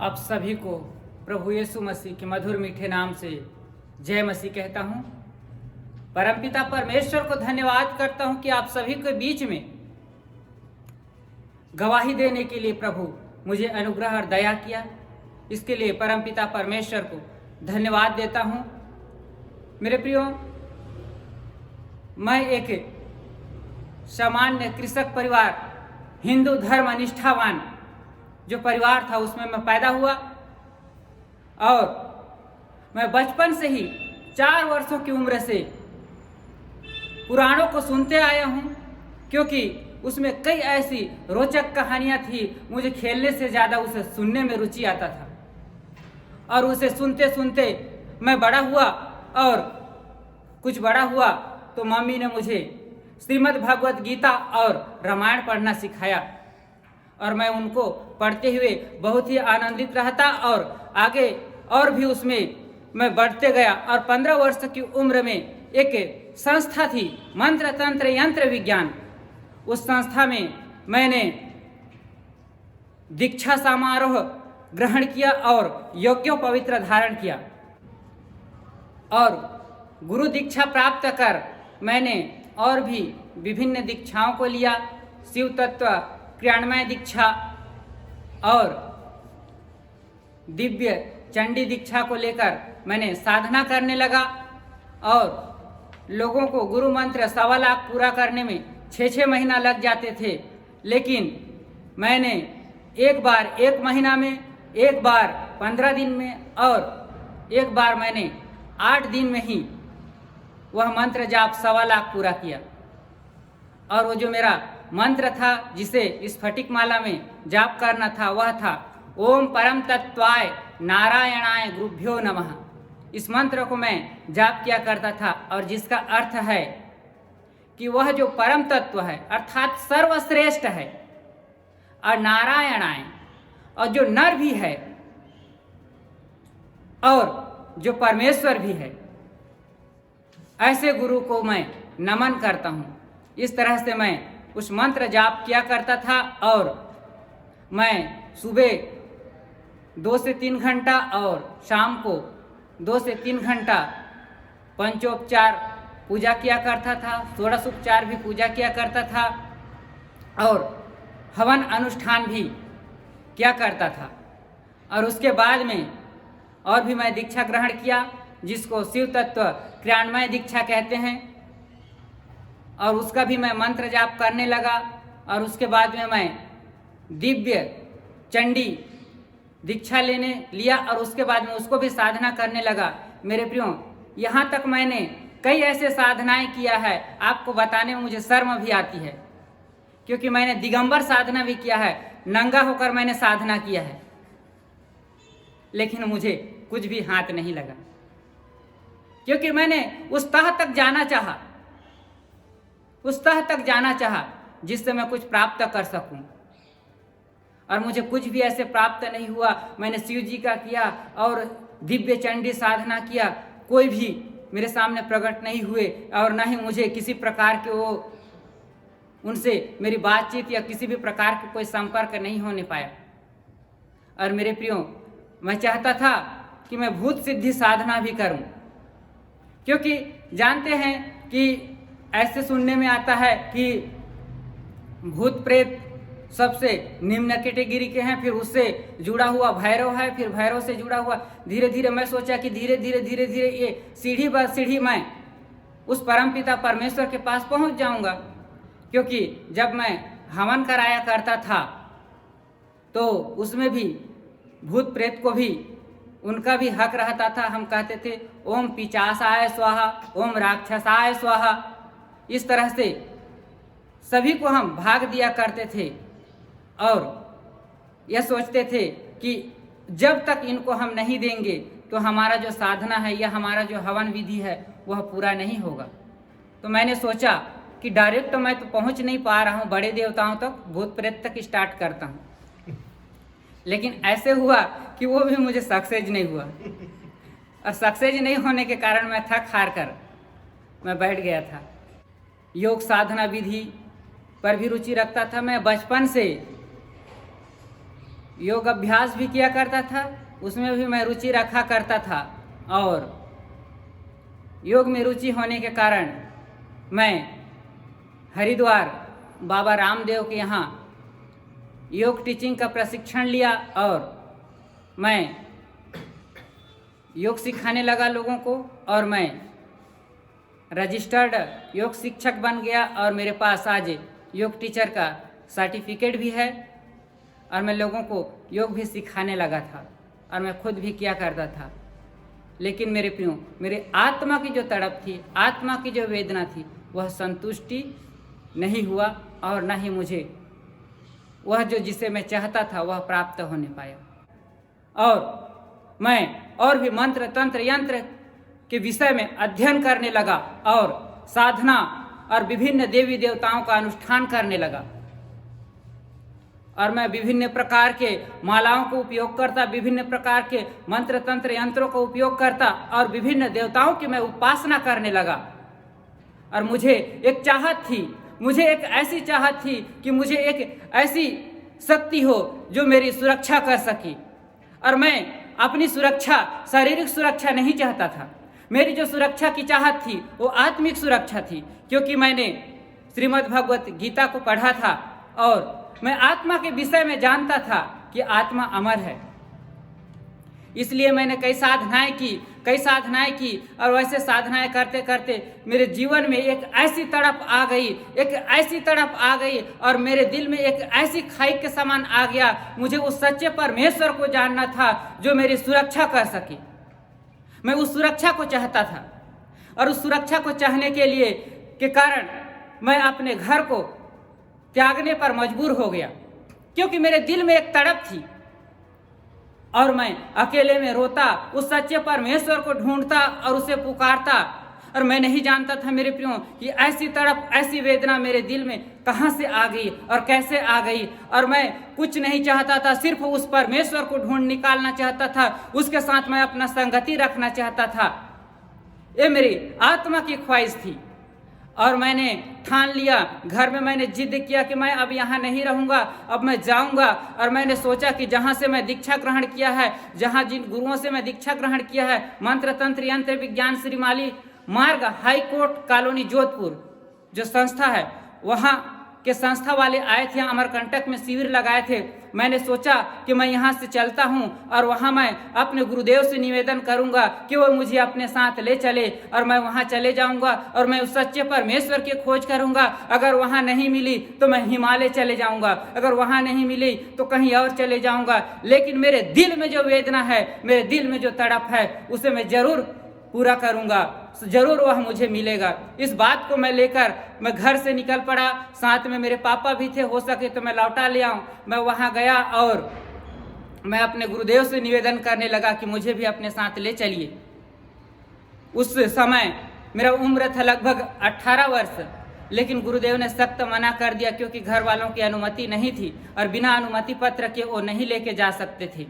आप सभी को प्रभु यीशु मसीह के मधुर मीठे नाम से जय मसीह कहता हूँ। परमपिता परमेश्वर को धन्यवाद करता हूँ कि आप सभी के बीच में गवाही देने के लिए प्रभु मुझे अनुग्रह और दया किया। इसके लिए परमपिता परमेश्वर को धन्यवाद देता हूँ। मेरे प्रियो, मैं एक सामान्य कृषक परिवार, हिंदू धर्म निष्ठावान जो परिवार था उसमें मैं पैदा हुआ और मैं बचपन से ही 4 वर्षों की उम्र से पुराणों को सुनते आया हूँ, क्योंकि उसमें कई ऐसी रोचक कहानियाँ थी। मुझे खेलने से ज़्यादा उसे सुनने में रुचि आता था और उसे सुनते सुनते मैं बड़ा हुआ और कुछ बड़ा हुआ तो मम्मी ने मुझे श्रीमद् भगवत गीता और रामायण पढ़ना सिखाया और मैं उनको पढ़ते हुए बहुत ही आनंदित रहता और आगे और भी उसमें मैं बढ़ते गया। और 15 वर्ष की उम्र में एक संस्था थी, मंत्र तंत्र यंत्र विज्ञान। उस संस्था में मैंने दीक्षा समारोह ग्रहण किया और यज्ञों पवित्र धारण किया और गुरु दीक्षा प्राप्त कर मैंने और भी विभिन्न दीक्षाओं को लिया। शिव तत्व क्रियान्वय दीक्षा और दिव्य चंडी दीक्षा को लेकर मैंने साधना करने लगा और लोगों को गुरु मंत्र 1.25 लाख पूरा करने में 6 महीना लग जाते थे, लेकिन मैंने एक बार 1 महीना में, एक बार 15 दिन में और एक बार मैंने 8 दिन में ही वह मंत्र जाप 1.25 लाख पूरा किया। और वो जो मेरा मंत्र था जिसे स्फटिक माला में जाप करना था वह था ओम परम तत्वाय नारायणाय गुरुभ्यो नमः। इस मंत्र को मैं जाप किया करता था और जिसका अर्थ है कि वह जो परम तत्व है अर्थात सर्वश्रेष्ठ है और नारायणाय और जो नर भी है और जो परमेश्वर भी है, ऐसे गुरु को मैं नमन करता हूँ। इस तरह से मैं उस मंत्र जाप किया करता था और मैं सुबह 2 से 3 घंटा और शाम को 2 से 3 घंटा पंचोपचार पूजा किया करता था, षोडशोपचार भी पूजा किया करता था और हवन अनुष्ठान भी किया करता था। और उसके बाद में और भी मैं दीक्षा ग्रहण किया जिसको शिव तत्व क्रियान्वय दीक्षा कहते हैं और उसका भी मैं मंत्र जाप करने लगा। और उसके बाद में मैं दिव्य चंडी दीक्षा लेने लिया और उसके बाद में उसको भी साधना करने लगा। मेरे प्रियो, यहाँ तक मैंने कई ऐसे साधनाएं किया है, आपको बताने में मुझे शर्म भी आती है, क्योंकि मैंने दिगंबर साधना भी किया है, नंगा होकर मैंने साधना किया है, लेकिन मुझे कुछ भी हाथ नहीं लगा, क्योंकि मैंने उस तह तक जाना चाहा, उस तह तक जाना चाहा जिससे मैं कुछ प्राप्त कर सकूं, और मुझे कुछ भी ऐसे प्राप्त नहीं हुआ। मैंने शिव जी का किया और दिव्य चंडी साधना किया, कोई भी मेरे सामने प्रकट नहीं हुए और ना ही मुझे किसी प्रकार के वो उनसे मेरी बातचीत या किसी भी प्रकार का कोई संपर्क नहीं होने पाया। और मेरे प्रियो, मैं चाहता था कि मैं भूत सिद्धि साधना भी करूं, क्योंकि जानते हैं कि ऐसे सुनने में आता है कि भूत प्रेत सबसे निम्न कैटेगरी के हैं, फिर उससे जुड़ा हुआ भैरव है, फिर भैरव से जुड़ा हुआ धीरे धीरे मैं सोचा कि धीरे धीरे ये सीढ़ी ब सीढ़ी मैं उस परमपिता परमेश्वर के पास पहुंच जाऊंगा। क्योंकि जब मैं हवन कराया करता था तो उसमें भी भूत प्रेत को भी उनका भी हक रहता था। हम कहते थे ओम पिचासाय स्वाहा, ओम राक्षसाय स्वाहा। इस तरह से सभी को हम भाग दिया करते थे और यह सोचते थे कि जब तक इनको हम नहीं देंगे तो हमारा जो साधना है या हमारा जो हवन विधि है वह पूरा नहीं होगा। तो मैंने सोचा कि डायरेक्ट तो मैं तो पहुंच नहीं पा रहा हूं बड़े देवताओं तक, भूत प्रेत तक स्टार्ट करता हूं। लेकिन ऐसे हुआ कि वो भी मुझे सक्सेस नहीं हुआ और सक्सेस नहीं होने के कारण मैं थक हार कर मैं बैठ गया था। योग साधना विधि पर भी रुचि रखता था। मैं बचपन से योग अभ्यास भी किया करता था, उसमें भी मैं रुचि रखा करता था। और योग में रुचि होने के कारण मैं हरिद्वार बाबा रामदेव के यहाँ योग टीचिंग का प्रशिक्षण लिया और मैं योग सिखाने लगा लोगों को, और मैं रजिस्टर्ड योग शिक्षक बन गया और मेरे पास आज योग टीचर का सर्टिफिकेट भी है। और मैं लोगों को योग भी सिखाने लगा था और मैं खुद भी किया करता था। लेकिन मेरे प्रियो, मेरे आत्मा की जो तड़प थी, आत्मा की जो वेदना थी, वह संतुष्टि नहीं हुआ और न ही मुझे वह जो जिसे मैं चाहता था वह प्राप्त होने पाया। और मैं और भी मंत्र तंत्र यंत्र के विषय में अध्ययन करने लगा और साधना और विभिन्न देवी देवताओं का अनुष्ठान करने लगा। और मैं विभिन्न प्रकार के मालाओं को उपयोग करता, विभिन्न प्रकार के मंत्र तंत्र यंत्रों का उपयोग करता और विभिन्न देवताओं की मैं उपासना करने लगा। और मुझे एक चाहत थी, मुझे एक ऐसी चाहत थी कि मुझे एक ऐसी शक्ति हो जो मेरी सुरक्षा कर सके। और मैं अपनी सुरक्षा, शारीरिक सुरक्षा नहीं चाहता था। मेरी जो सुरक्षा की चाहत थी वो आत्मिक सुरक्षा थी, क्योंकि मैंने श्रीमद् भगवत गीता को पढ़ा था और मैं आत्मा के विषय में जानता था कि आत्मा अमर है। इसलिए मैंने कई साधनाएं की और वैसे साधनाएं करते करते मेरे जीवन में एक ऐसी तड़प आ गई और मेरे दिल में एक ऐसी खाई के समान आ गया। मुझे उस सच्चे परमेश्वर को जानना था जो मेरी सुरक्षा कर सके। मैं उस सुरक्षा को चाहता था और उस सुरक्षा को चाहने के लिए के कारण मैं अपने घर को त्यागने पर मजबूर हो गया, क्योंकि मेरे दिल में एक तड़प थी और मैं अकेले में रोता, उस सच्चे परमेश्वर को ढूंढता और उसे पुकारता। और मैं नहीं जानता था मेरे प्रियो कि ऐसी तड़प, ऐसी वेदना मेरे दिल में कहाँ से आ गई और कैसे आ गई। और मैं कुछ नहीं चाहता था, सिर्फ उस परमेश्वर को ढूंढ निकालना चाहता था, उसके साथ मैं अपना संगति रखना चाहता था। ये मेरी आत्मा की ख्वाहिश थी। और मैंने ठान लिया, घर में मैंने जिद किया कि मैं अब यहाँ नहीं रहूँगा, अब मैं जाऊँगा। और मैंने सोचा कि जहाँ से मैं दीक्षा ग्रहण किया है, जहाँ जिन गुरुओं से मैं दीक्षा ग्रहण किया है, मंत्र तंत्र यंत्र विज्ञान श्रीमाली मार्ग हाई कोर्ट कॉलोनी जोधपुर जो संस्था है, वहाँ के संस्था वाले आए थे, अमरकंटक में शिविर लगाए थे। मैंने सोचा कि मैं यहाँ से चलता हूँ और वहाँ मैं अपने गुरुदेव से निवेदन करूँगा कि वो मुझे अपने साथ ले चले और मैं वहाँ चले जाऊँगा और मैं उस सच्चे परमेश्वर की खोज करूँगा। अगर वहाँ नहीं मिली तो मैं हिमालय चले जाऊँगा, अगर वहाँ नहीं मिली तो कहीं और चले जाऊँगा। लेकिन मेरे दिल में जो वेदना है, मेरे दिल में जो तड़प है, उसे मैं जरूर पूरा करूँगा, जरूर वह मुझे मिलेगा। इस बात को मैं लेकर मैं घर से निकल पड़ा। साथ में मेरे पापा भी थे, हो सके तो मैं लौटा ले आऊँ। मैं वहाँ गया और मैं अपने गुरुदेव से निवेदन करने लगा कि मुझे भी अपने साथ ले चलिए। उस समय मेरा उम्र था लगभग 18 वर्ष, लेकिन गुरुदेव ने सख्त मना कर दिया, क्योंकि घर वालों की अनुमति नहीं थी और बिना अनुमति पत्र के वो नहीं लेके जा सकते थे।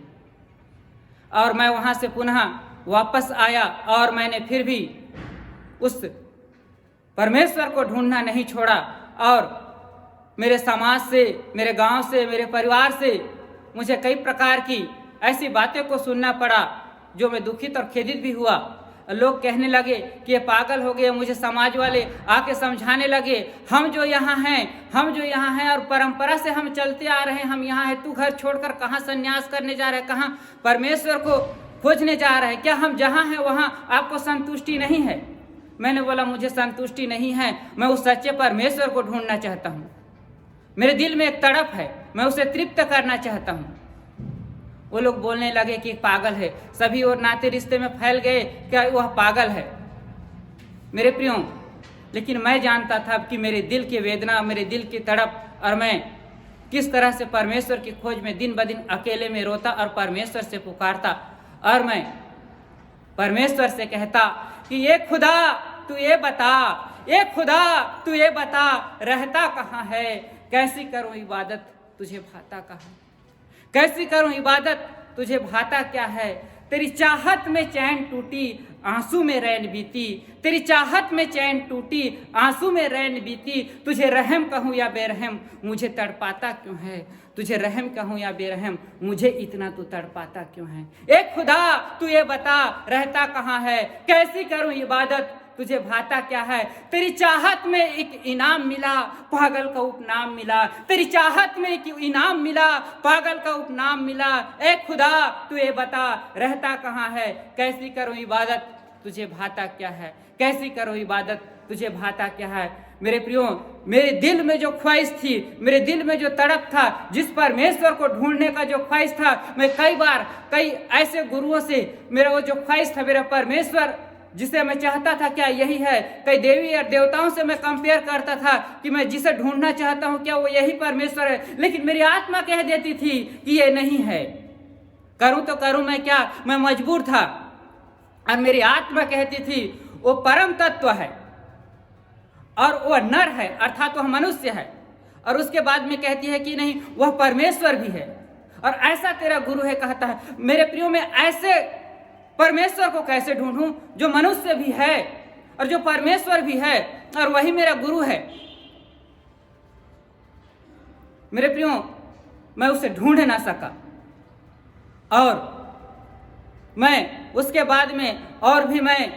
और मैं वहाँ से पुनः वापस आया और मैंने फिर भी उस परमेश्वर को ढूंढना नहीं छोड़ा। और मेरे समाज से, मेरे गांव से, मेरे परिवार से मुझे कई प्रकार की ऐसी बातें को सुनना पड़ा जो मैं दुखित और खेदित भी हुआ। लोग कहने लगे कि ये पागल हो गए। मुझे समाज वाले आके समझाने लगे, हम जो यहाँ हैं और परंपरा से हम चलते आ रहे हैं, हम यहाँ हैं, तू घर छोड़कर कहाँ संन्यास करने जा रहे, कहाँ परमेश्वर को खोजने जा रहे हैं, क्या हम जहाँ हैं वहाँ आपको संतुष्टि नहीं है? मैंने बोला, मुझे संतुष्टि नहीं है, मैं उस सच्चे परमेश्वर को ढूंढना चाहता हूँ। मेरे दिल में एक तड़प है, मैं उसे तृप्त करना चाहता हूँ। वो लोग बोलने लगे कि पागल है, सभी और नाते रिश्ते में फैल गए क्या वह पागल है। मेरे प्रियो, लेकिन मैं जानता था कि मेरे दिल की वेदना, मेरे दिल की तड़प, और मैं किस तरह से परमेश्वर की खोज में दिन ब दिन अकेले में रोता और परमेश्वर से पुकारता। और मैं परमेश्वर से कहता कि ये खुदा तू ये बता, ये खुदा तू ये बता, रहता कहाँ है, कैसी करूँ इबादत तुझे भाता कहाँ, कैसी करूँ इबादत तुझे भाता क्या है, तेरी चाहत में चैन टूटी, आंसू में रैन बीती। तेरी चाहत में चैन टूटी, आंसू में रैन बीती। तुझे रहम कहूँ या बेरहम, मुझे तड़पाता क्यों है? तुझे रहम कहूँ या बेरहम, मुझे इतना तू तड़पाता क्यों है? ए खुदा तू ये बता, रहता कहाँ है? कैसी करूँ इबादत, तुझे भाता क्या है? तेरी चाहत में एक इनाम मिला, पागल का उपनाम मिला। तेरी चाहत में एक इनाम मिला, पागल का उपनाम मिला। ए खुदा तू ये बता, रहता कहाँ है? कैसी करूँ इबादत, तुझे भाता क्या है? कैसी करूँ इबादत, तुझे भाता क्या है? मेरे प्रियो, मेरे दिल में जो ख्वाहिश थी, मेरे दिल में जो तड़प था, जिस परमेश्वर को ढूंढने का जो ख्वाहिश था, मैं कई ऐसे गुरुओं से मेरा वो जो ख्वाहिश था, मेरा परमेश्वर जिसे मैं चाहता था क्या यही है? कई देवी और देवताओं से मैं कंपेयर करता था कि मैं जिसे ढूंढना चाहता हूं क्या वो यही परमेश्वर है, लेकिन मेरी आत्मा कह देती थी कि ये नहीं है। करूं तो करूं मैं क्या, मैं मजबूर था। और मेरी आत्मा कहती थी वो परम तत्व है और वह नर है, अर्थात वह मनुष्य है। और उसके बाद में कहती है कि नहीं, वह परमेश्वर भी है और ऐसा तेरा गुरु है, कहता है। मेरे प्रियो, में ऐसे परमेश्वर को कैसे ढूंढूं जो मनुष्य भी है और जो परमेश्वर भी है और वही मेरा गुरु है? मेरे प्रियो, मैं उसे ढूंढ ना सका और मैं उसके बाद में और भी मैं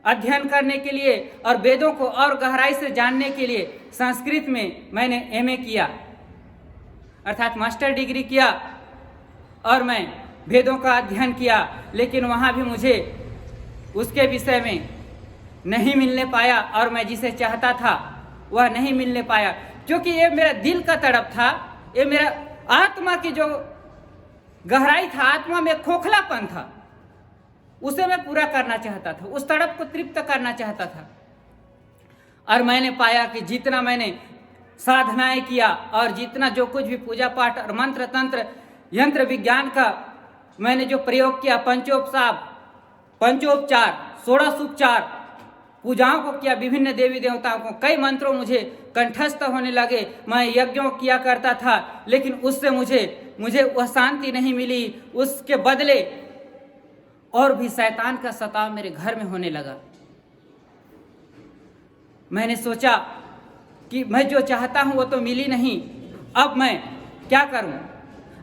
अध्ययन करने के लिए और वेदों को और गहराई से जानने के लिए संस्कृत में मैंने एमए किया, अर्थात मास्टर डिग्री किया और मैं वेदों का अध्ययन किया। लेकिन वहाँ भी मुझे उसके विषय में नहीं मिलने पाया और मैं जिसे चाहता था वह नहीं मिलने पाया, क्योंकि ये मेरा दिल का तड़प था, ये मेरा आत्मा की जो गहराई था, आत्मा में खोखलापन था, उसे मैं पूरा करना चाहता था, उस तड़प को तृप्त करना चाहता था। और मैंने पाया कि जितना मैंने साधनाएं किया और जितना जो कुछ भी पूजा पाठ और मंत्र तंत्र यंत्र विज्ञान का मैंने जो प्रयोग किया, पंचोपचार 16 उपचार पूजाओं को किया, विभिन्न देवी देवताओं को, कई मंत्रों मुझे कंठस्थ होने लगे। मैं यज्ञों किया करता था, लेकिन उससे मुझे वह शांति नहीं मिली। उसके बदले और भी शैतान का सताव मेरे घर में होने लगा। मैंने सोचा कि मैं जो चाहता हूं वो तो मिली नहीं, अब मैं क्या करूं?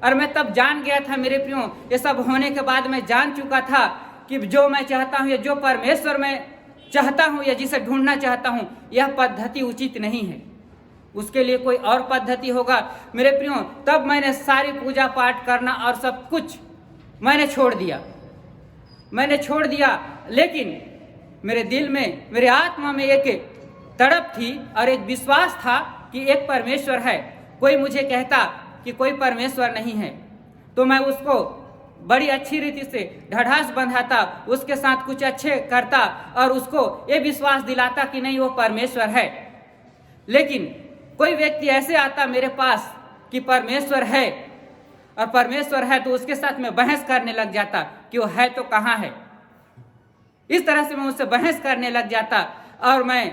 और मैं तब जान गया था मेरे प्रियो, ये सब होने के बाद मैं जान चुका था कि जो मैं चाहता हूं या जो परमेश्वर मैं चाहता हूं या जिसे ढूंढना चाहता हूं, यह पद्धति उचित नहीं है, उसके लिए कोई और पद्धति होगा। मेरे प्रियो, तब मैंने सारी पूजा पाठ करना और सब कुछ मैंने छोड़ दिया। लेकिन मेरे दिल में, मेरे आत्मा में एक तड़प थी और एक विश्वास था कि एक परमेश्वर है। कोई मुझे कहता कि कोई परमेश्वर नहीं है तो मैं उसको बड़ी अच्छी रीति से ढाढ़स बंधाता, उसके साथ कुछ अच्छे करता और उसको ये विश्वास दिलाता कि नहीं वो परमेश्वर है। लेकिन कोई व्यक्ति ऐसे आता मेरे पास कि परमेश्वर है और परमेश्वर है, तो उसके साथ मैं बहस करने लग जाता कि वो है तो कहाँ है। इस तरह से मैं उससे बहस करने लग जाता और मैं,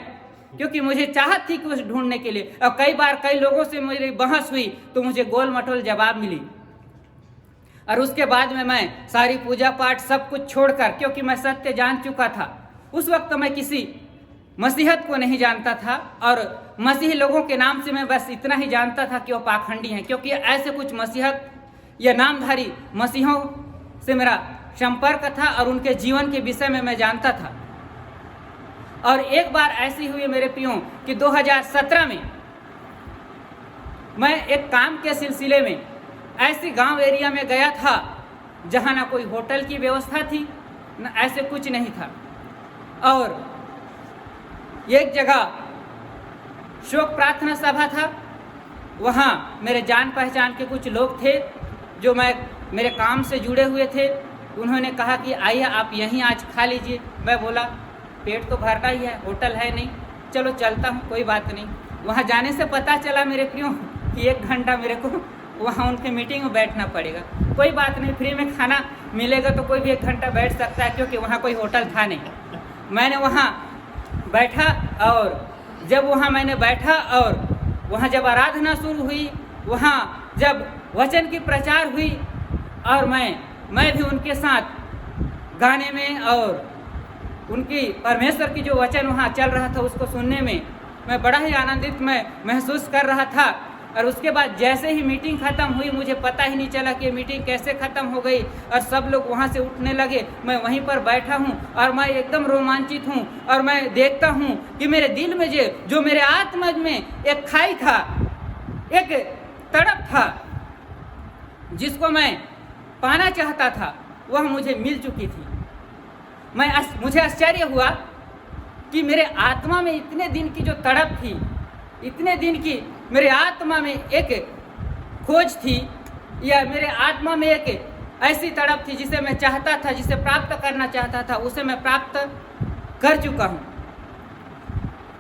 क्योंकि मुझे चाहत थी कि उसे ढूंढने के लिए, और कई बार कई लोगों से मेरी बहस हुई तो मुझे गोल मटोल जवाब मिली। और उसके बाद में मैं सारी पूजा पाठ सब कुछ छोड़कर, क्योंकि मैं सत्य जान चुका था, उस वक्त मैं किसी मसीहत को नहीं जानता था और मसीही लोगों के नाम से मैं बस इतना ही जानता था कि वो पाखंडी हैं, क्योंकि ऐसे कुछ मसीहत या नामधारी मसीहों से मेरा संपर्क था और उनके जीवन के विषय में मैं जानता था। और एक बार ऐसी हुई मेरे प्रियो कि 2017 में मैं एक काम के सिलसिले में ऐसी गांव एरिया में गया था जहां ना कोई होटल की व्यवस्था थी, न ऐसे कुछ नहीं था। और एक जगह शोक प्रार्थना सभा था, वहां मेरे जान पहचान के कुछ लोग थे जो मेरे काम से जुड़े हुए थे। उन्होंने कहा कि आइए आप यहीं आज खा लीजिए। मैं बोला पेट तो भरना ही है, होटल है नहीं, चलो चलता हूँ, कोई बात नहीं। वहाँ जाने से पता चला मेरे प्रियो कि 1 घंटा मेरे को वहाँ उनके मीटिंग में बैठना पड़ेगा। कोई बात नहीं, फ्री में खाना मिलेगा तो कोई भी 1 घंटा बैठ सकता है, क्योंकि वहाँ कोई होटल था नहीं। मैंने वहाँ बैठा और जब वहाँ मैंने बैठा और वहाँ जब आराधना शुरू हुई, वहाँ जब वचन की प्रचार हुई और मैं भी उनके साथ गाने में और उनकी परमेश्वर की जो वचन वहाँ चल रहा था उसको सुनने में मैं बड़ा ही आनंदित मैं महसूस कर रहा था। और उसके बाद जैसे ही मीटिंग ख़त्म हुई मुझे पता ही नहीं चला कि मीटिंग कैसे ख़त्म हो गई और सब लोग वहाँ से उठने लगे। मैं वहीं पर बैठा हूँ और मैं एकदम रोमांचित हूँ और मैं देखता हूँ कि मेरे दिल में जो मेरे आत्मा में एक खाई था, एक तड़प था जिसको मैं पाना चाहता था, वह मुझे मिल चुकी थी। मुझे आश्चर्य हुआ कि मेरे आत्मा में इतने दिन की जो तड़प थी, इतने दिन की मेरे आत्मा में एक खोज थी, या मेरे आत्मा में एक ऐसी तड़प थी जिसे मैं चाहता था, जिसे प्राप्त करना चाहता था, उसे मैं प्राप्त कर चुका हूँ।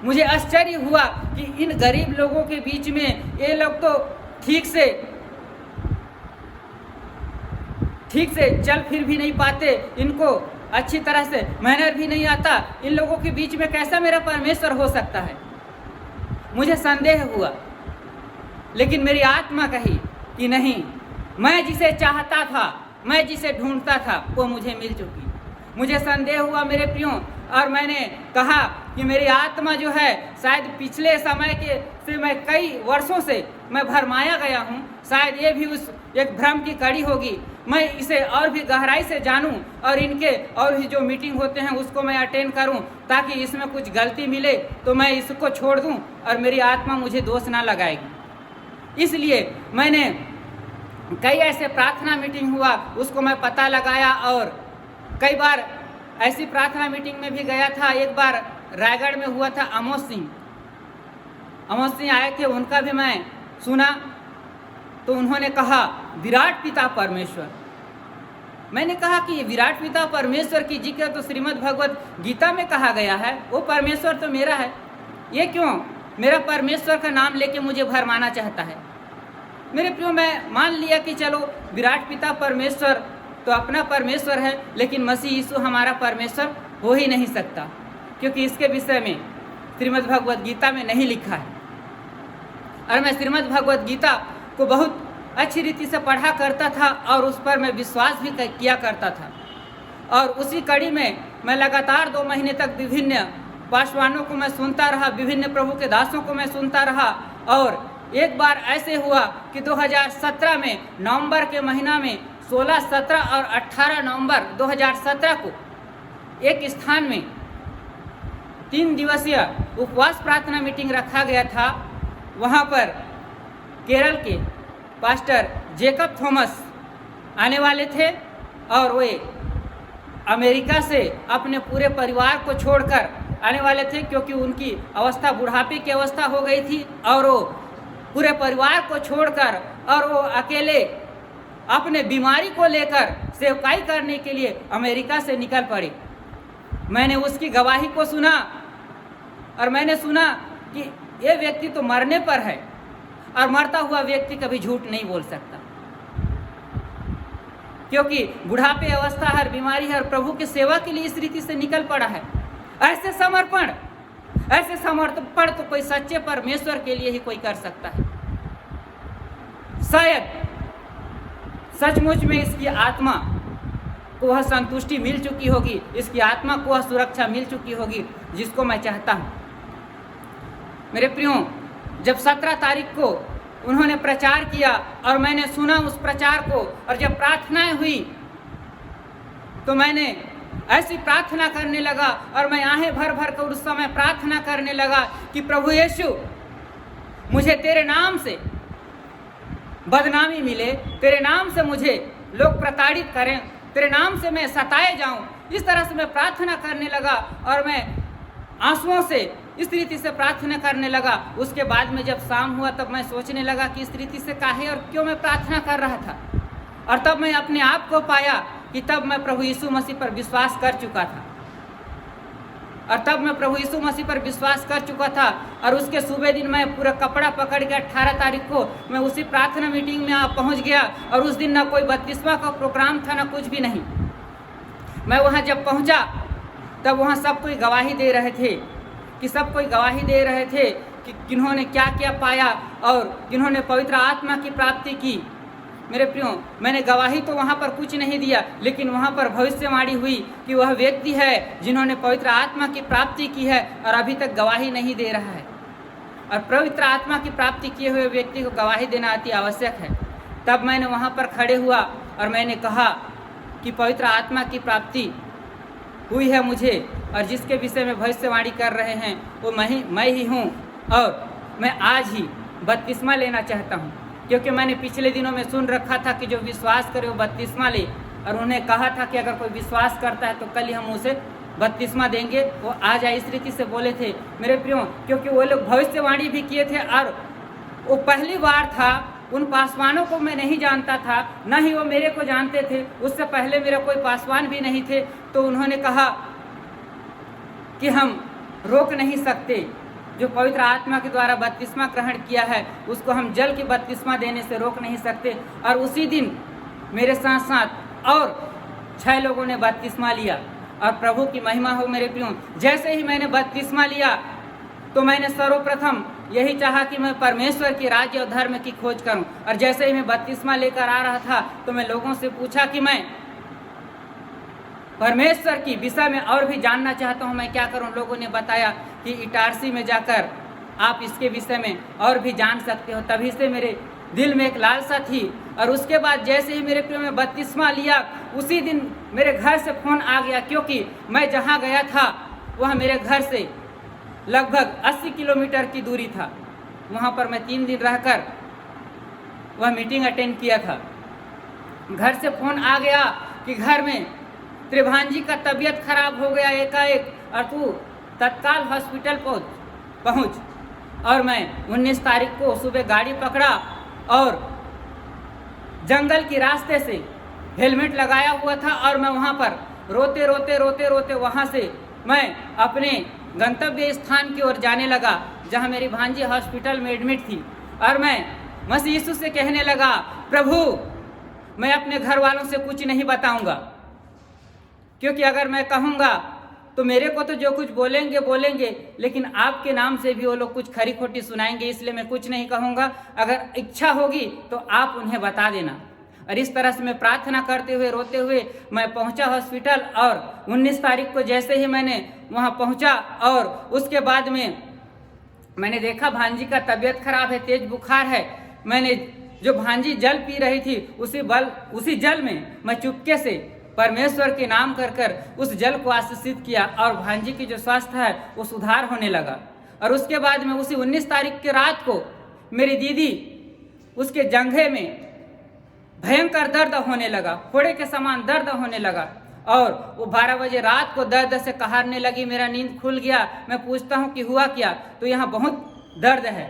मुझे आश्चर्य हुआ कि इन गरीब लोगों के बीच में ये लोग तो ठीक से चल फिर भी नहीं पाते, इनको अच्छी तरह से मैनर भी नहीं आता, इन लोगों के बीच में कैसा मेरा परमेश्वर हो सकता है। मुझे संदेह हुआ, लेकिन मेरी आत्मा कही कि नहीं, मैं जिसे चाहता था, मैं जिसे ढूंढता था, वो मुझे मिल चुकी। मुझे संदेह हुआ मेरे प्रियो, और मैंने कहा कि मेरी आत्मा जो है शायद पिछले समय से मैं कई वर्षों से मैं भरमाया गया हूँ, शायद ये भी उस एक भ्रम की कड़ी होगी। मैं इसे और भी गहराई से जानूं और इनके और भी जो मीटिंग होते हैं उसको मैं अटेंड करूं, ताकि इसमें कुछ गलती मिले तो मैं इसको छोड़ दूं और मेरी आत्मा मुझे दोष ना लगाएगी। इसलिए मैंने कई ऐसे प्रार्थना मीटिंग हुआ उसको मैं पता लगाया, और कई बार ऐसी प्रार्थना मीटिंग में भी गया था। एक बार रायगढ़ में हुआ था, अमोद सिंह आए थे, उनका भी मैं सुना। तो उन्होंने कहा विराट पिता परमेश्वर। मैंने कहा कि ये विराट पिता परमेश्वर की जिक्र तो श्रीमद् भगवत गीता में कहा गया है, वो परमेश्वर तो मेरा है, ये क्यों मेरा परमेश्वर का नाम लेके मुझे भरमाना चाहता है। मेरे प्रियो, मैं मान लिया कि चलो विराट पिता परमेश्वर तो अपना परमेश्वर है, लेकिन मसीह यीशु हमारा परमेश्वर हो ही नहीं सकता, क्योंकि इसके विषय में श्रीमद् भगवत गीता में नहीं लिखा है। और मैं श्रीमद् भगवत गीता को बहुत अच्छी रीति से पढ़ा करता था और उस पर मैं विश्वास भी किया करता था। और उसी कड़ी में मैं लगातार 2 महीने तक विभिन्न पासवानों को मैं सुनता रहा, विभिन्न प्रभु के दासों को मैं सुनता रहा। और एक बार ऐसे हुआ कि 2017 में नवंबर के महीना में 16, 17 और 18 नवंबर 2017 को एक स्थान में 3 दिवसीय उपवास प्रार्थना मीटिंग रखा गया था। वहाँ पर केरल के पास्टर जेकब थॉमस आने वाले थे, और वे अमेरिका से अपने पूरे परिवार को छोड़कर आने वाले थे, क्योंकि उनकी अवस्था बुढ़ापे की अवस्था हो गई थी, और वो पूरे परिवार को छोड़कर और वो अकेले अपने बीमारी को लेकर सेवकाई करने के लिए अमेरिका से निकल पड़े। मैंने उसकी गवाही को सुना, और मैंने सुना कि ये व्यक्ति तो मरने पर है, और मरता हुआ व्यक्ति कभी झूठ नहीं बोल सकता, क्योंकि बुढ़ापे अवस्था हर बीमारी हर प्रभु की सेवा के लिए इस रीति से निकल पड़ा है। ऐसे समर्पण तो कोई सच्चे परमेश्वर के लिए ही कोई कर सकता है। शायद सचमुच में इसकी आत्मा को वह संतुष्टि मिल चुकी होगी, इसकी आत्मा को वह सुरक्षा मिल चुकी होगी जिसको मैं चाहता हूँ। मेरे प्रियो, जब 17 तारीख को उन्होंने प्रचार किया और मैंने सुना उस प्रचार को, और जब प्रार्थनाएं हुई तो मैंने ऐसी प्रार्थना करने लगा, और मैं आहें भर भर कर उस समय प्रार्थना करने लगा कि प्रभु यीशु, मुझे तेरे नाम से बदनामी मिले, तेरे नाम से मुझे लोग प्रताड़ित करें, तेरे नाम से मैं सताए जाऊं। इस तरह से मैं प्रार्थना करने लगा, और मैं आंसुओं से इस रीति से प्रार्थना करने लगा। उसके बाद में जब शाम हुआ तब मैं सोचने लगा कि इस रीति से काहे और क्यों मैं प्रार्थना कर रहा था, और तब मैं अपने आप को पाया कि तब मैं प्रभु यीशु मसीह पर विश्वास कर चुका था, और उसके सुबह दिन मैं पूरा कपड़ा पकड़ के 18 तारीख को मैं उसी प्रार्थना मीटिंग में पहुंच गया। और उस दिन ना कोई 32वां का प्रोग्राम था, ना कुछ भी नहीं। मैं वहां जब पहुंचा तब वहां सब कोई गवाही दे रहे थे कि किन्होंने क्या क्या पाया और किन्होंने पवित्र आत्मा की प्राप्ति की। मेरे प्रियो, मैंने गवाही तो वहाँ पर कुछ नहीं दिया, लेकिन वहाँ पर भविष्यवाणी हुई कि वह व्यक्ति है जिन्होंने पवित्र आत्मा की प्राप्ति की है और अभी तक गवाही नहीं दे रहा है। और पवित्र आत्मा की प्राप्ति किए हुए व्यक्ति को गवाही देना अति आवश्यक है। तब मैंने वहाँ पर खड़े हुआ और मैंने कहा कि पवित्र आत्मा की प्राप्ति हुई है मुझे, और जिसके विषय में भविष्यवाणी कर रहे हैं वो मैं ही हूँ, और मैं आज ही बपतिस्मा लेना चाहता हूँ। क्योंकि मैंने पिछले दिनों में सुन रखा था कि जो विश्वास करे वो बपतिस्मा ले, और उन्हें कहा था कि अगर कोई विश्वास करता है तो कल ही हम उसे बपतिस्मा देंगे। वो आज इस रीति से बोले थे मेरे प्रियो, क्योंकि वो लोग भविष्यवाणी भी किए थे और वो पहली बार था। उन पासवानों को मैं नहीं जानता था, न ही वो मेरे को जानते थे। उससे पहले मेरा कोई पासवान भी नहीं थे। तो उन्होंने कहा कि हम रोक नहीं सकते, जो पवित्र आत्मा के द्वारा बपतिस्मा ग्रहण किया है उसको हम जल की बपतिस्मा देने से रोक नहीं सकते। और उसी दिन मेरे साथ साथ और 6 लोगों ने बपतिस्मा लिया, और प्रभु की महिमा हो मेरे प्रियो। जैसे ही मैंने बपतिस्मा लिया तो मैंने सर्वप्रथम यही चाहा कि मैं परमेश्वर की राज्य और धर्म की खोज करूं। और जैसे ही मैं बपतिस्मा लेकर आ रहा था तो मैं लोगों से पूछा कि मैं परमेश्वर की विषय में और भी जानना चाहता हूं, मैं क्या करूं। लोगों ने बताया कि इटारसी में जाकर आप इसके विषय में और भी जान सकते हो। तभी से मेरे दिल में एक लालसा थी। और उसके बाद जैसे ही मेरे प्रियो में बपतिस्मा लिया, उसी दिन मेरे घर से फ़ोन आ गया, क्योंकि मैं जहाँ गया था वह मेरे घर से लगभग 80 किलोमीटर की दूरी था। वहाँ पर मैं 3 दिन रहकर वह मीटिंग अटेंड किया था। घर से फ़ोन आ गया कि घर में त्रिभान जी का तबीयत खराब हो गया एकाएक, और तू तत्काल हॉस्पिटल पहुँच। और मैं 19 तारीख को सुबह गाड़ी पकड़ा और जंगल के रास्ते से हेलमेट लगाया हुआ था, और मैं वहाँ पर रोते वहाँ से मैं अपने गंतव्य स्थान की ओर जाने लगा, जहाँ मेरी भांजी हॉस्पिटल में एडमिट थी। और मैं मसीह यीशु से कहने लगा, प्रभु मैं अपने घर वालों से कुछ नहीं बताऊंगा, क्योंकि अगर मैं कहूँगा तो मेरे को तो जो कुछ बोलेंगे, लेकिन आपके नाम से भी वो लोग कुछ खरी खोटी सुनाएंगे, इसलिए मैं कुछ नहीं कहूँगा। अगर इच्छा होगी तो आप उन्हें बता देना। और इस तरह से मैं प्रार्थना करते हुए रोते हुए मैं पहुंचा हॉस्पिटल। और 19 तारीख को जैसे ही मैंने वहां पहुंचा, और उसके बाद में मैंने देखा भांजी का तबीयत खराब है, तेज बुखार है। मैंने जो भांजी जल पी रही थी उसी जल में मैं चुपके से परमेश्वर के नाम कर उस जल को आशीषित किया, और भांजी की जो स्वास्थ्य है वो सुधार होने लगा। और उसके बाद में उसी 19 तारीख के रात को मेरी दीदी उसके जंघे में भयंकर दर्द होने लगा, फोड़े के समान दर्द होने लगा, और वो 12 बजे रात को दर्द से कहारने लगी। मेरा नींद खुल गया। मैं पूछता हूँ कि हुआ क्या, तो यहाँ बहुत दर्द है।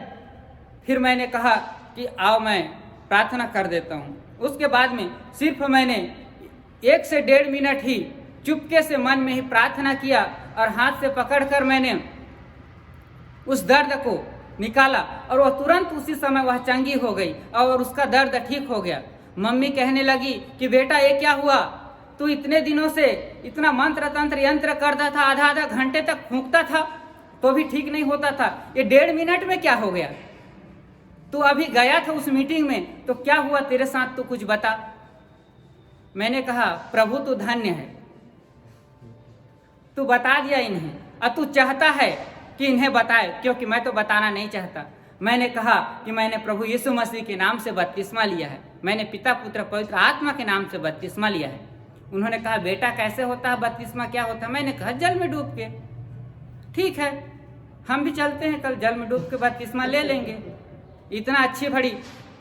फिर मैंने कहा कि आओ मैं प्रार्थना कर देता हूँ। उसके बाद में सिर्फ मैंने 1 से 1.5 मिनट ही चुपके से मन में ही प्रार्थना किया, और हाथ से पकड़कर मैंने उस दर्द को निकाला, और वह तुरंत उसी समय वह चंगी हो गई और उसका दर्द ठीक हो गया। मम्मी कहने लगी कि बेटा ये क्या हुआ, तू इतने दिनों से इतना मंत्र तंत्र यंत्र करता था, आधा घंटे तक फूंकता था तो भी ठीक नहीं होता था, ये 1.5 मिनट में क्या हो गया। तू अभी गया था उस मीटिंग में, तो क्या हुआ तेरे साथ, तू कुछ बता। मैंने कहा प्रभु तू धन्य है, तू बता दिया इन्हें, और तू चाहता है कि इन्हें बताए, क्योंकि मैं तो बताना नहीं चाहता। मैंने कहा कि मैंने प्रभु यीशु मसीह के नाम से बपतिस्मा लिया है, मैंने पिता पुत्र पवित्र आत्मा के नाम से बपतिस्मा लिया है। उन्होंने कहा बेटा कैसे होता है बपतिस्मा, क्या होता है। मैंने कहा जल में डूब के। ठीक है, हम भी चलते हैं, कल जल में डूब के बपतिस्मा ले लेंगे। इतना अच्छी बड़ी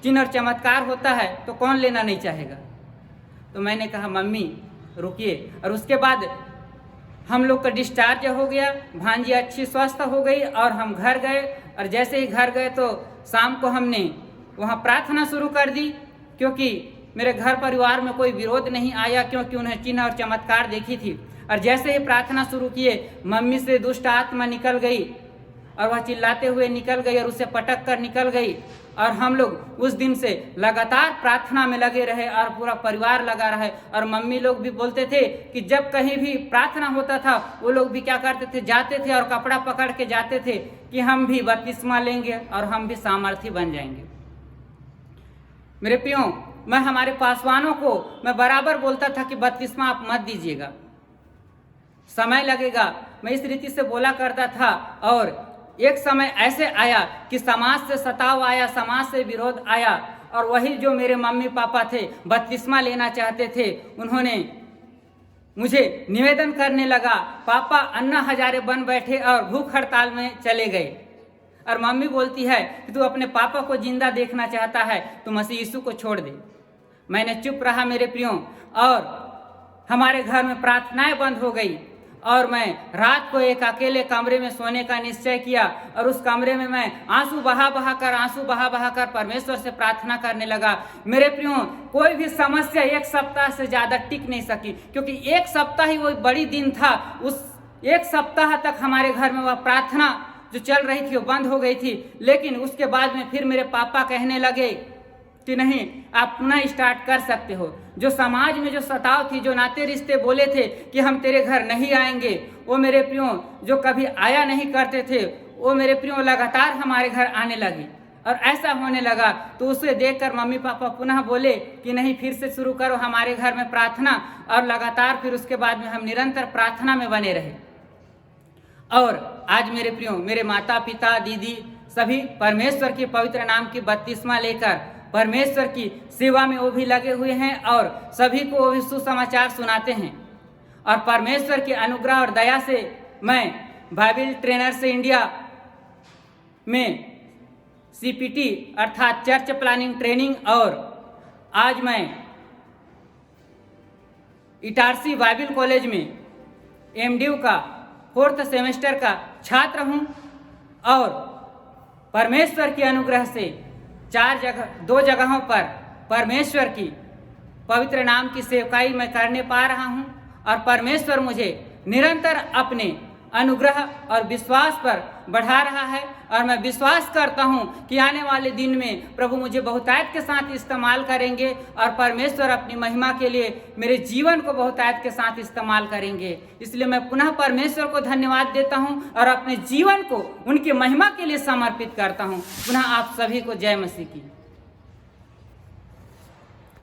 चिन्ह और चमत्कार होता है तो कौन लेना नहीं चाहेगा। तो मैंने कहा मम्मी रुकिए। और उसके बाद हम लोग का डिस्चार्ज हो गया, भांजी अच्छी स्वस्थ हो गई, और हम घर गए। और जैसे ही घर गए तो शाम को हमने वहाँ प्रार्थना शुरू कर दी, क्योंकि मेरे घर परिवार में कोई विरोध नहीं आया, क्योंकि उन्हें चिन्ह और चमत्कार देखी थी। और जैसे ही प्रार्थना शुरू किए, मम्मी से दुष्ट आत्मा निकल गई, और वह चिल्लाते हुए निकल गई, और उसे पटक कर निकल गई। और हम लोग उस दिन से लगातार प्रार्थना में लगे रहे, और पूरा परिवार लगा रहे। और मम्मी लोग भी बोलते थे कि जब कहीं भी प्रार्थना होता था वो लोग भी क्या करते थे, जाते थे और कपड़ा पकड़ के जाते थे कि हम भी बपतिस्मा लेंगे और हम भी सामर्थी बन जाएंगे। मेरे प्रियो, मैं हमारे पासवानों को मैं बराबर बोलता था कि बपतिस्मा आप मत दीजिएगा, समय लगेगा, मैं इस रीति से बोला करता था। और एक समय ऐसे आया कि समाज से सताव आया, समाज से विरोध आया, और वही जो मेरे मम्मी पापा थे बपतिस्मा लेना चाहते थे, उन्होंने मुझे निवेदन करने लगा। पापा अन्ना हजारे बन बैठे और भूख हड़ताल में चले गए, और मम्मी बोलती है कि तू अपने पापा को जिंदा देखना चाहता है तो मसीह यीशु को छोड़ दे। मैंने चुप रहा मेरे प्रियो, और हमारे घर में प्रार्थनाएं बंद हो गई, और मैं रात को एक अकेले कमरे में सोने का निश्चय किया, और उस कमरे में मैं आंसू बहा बहा कर परमेश्वर से प्रार्थना करने लगा। मेरे प्रियो, कोई भी समस्या एक सप्ताह से ज़्यादा टिक नहीं सकी, क्योंकि एक सप्ताह ही वो बड़ी दिन था। उस एक सप्ताह तक हमारे घर में वह प्रार्थना जो चल रही थी वो बंद हो गई थी। लेकिन उसके बाद में फिर मेरे पापा कहने लगे कि नहीं, आप पुनः स्टार्ट कर सकते हो। जो समाज में जो सताव थी, जो नाते रिश्ते बोले थे कि हम तेरे घर नहीं आएंगे, वो मेरे प्रियो जो कभी आया नहीं करते थे, वो मेरे प्रियो लगातार हमारे घर आने लगी। और ऐसा होने लगा तो उसे देखकर मम्मी पापा पुनः बोले कि नहीं, फिर से शुरू करो हमारे घर में प्रार्थना। और लगातार फिर उसके बाद में हम निरंतर प्रार्थना में बने रहे। और आज मेरे प्रियो, मेरे माता पिता दीदी सभी परमेश्वर के पवित्र नाम की बपतिस्मा लेकर परमेश्वर की सेवा में वो भी लगे हुए हैं, और सभी को वो भी सुसमाचार सुनाते हैं। और परमेश्वर के अनुग्रह और दया से मैं बाइबल ट्रेनर्स इंडिया में CPT अर्थात चर्च प्लानिंग ट्रेनिंग, और आज मैं इटारसी बाइबल कॉलेज में MDU का 4th सेमेस्टर का छात्र हूँ। और परमेश्वर के अनुग्रह से 2 जगहों पर परमेश्वर की पवित्र नाम की सेवकाई मैं करने पा रहा हूँ, और परमेश्वर मुझे निरंतर अपने अनुग्रह और विश्वास पर बढ़ा रहा है। और मैं विश्वास करता हूँ कि आने वाले दिन में प्रभु मुझे बहुतायत के साथ इस्तेमाल करेंगे, और परमेश्वर अपनी महिमा के लिए मेरे जीवन को बहुतायत के साथ इस्तेमाल करेंगे। इसलिए मैं पुनः परमेश्वर को धन्यवाद देता हूँ और अपने जीवन को उनकी महिमा के लिए समर्पित करता हूँ। पुनः आप सभी को जय मसीह की।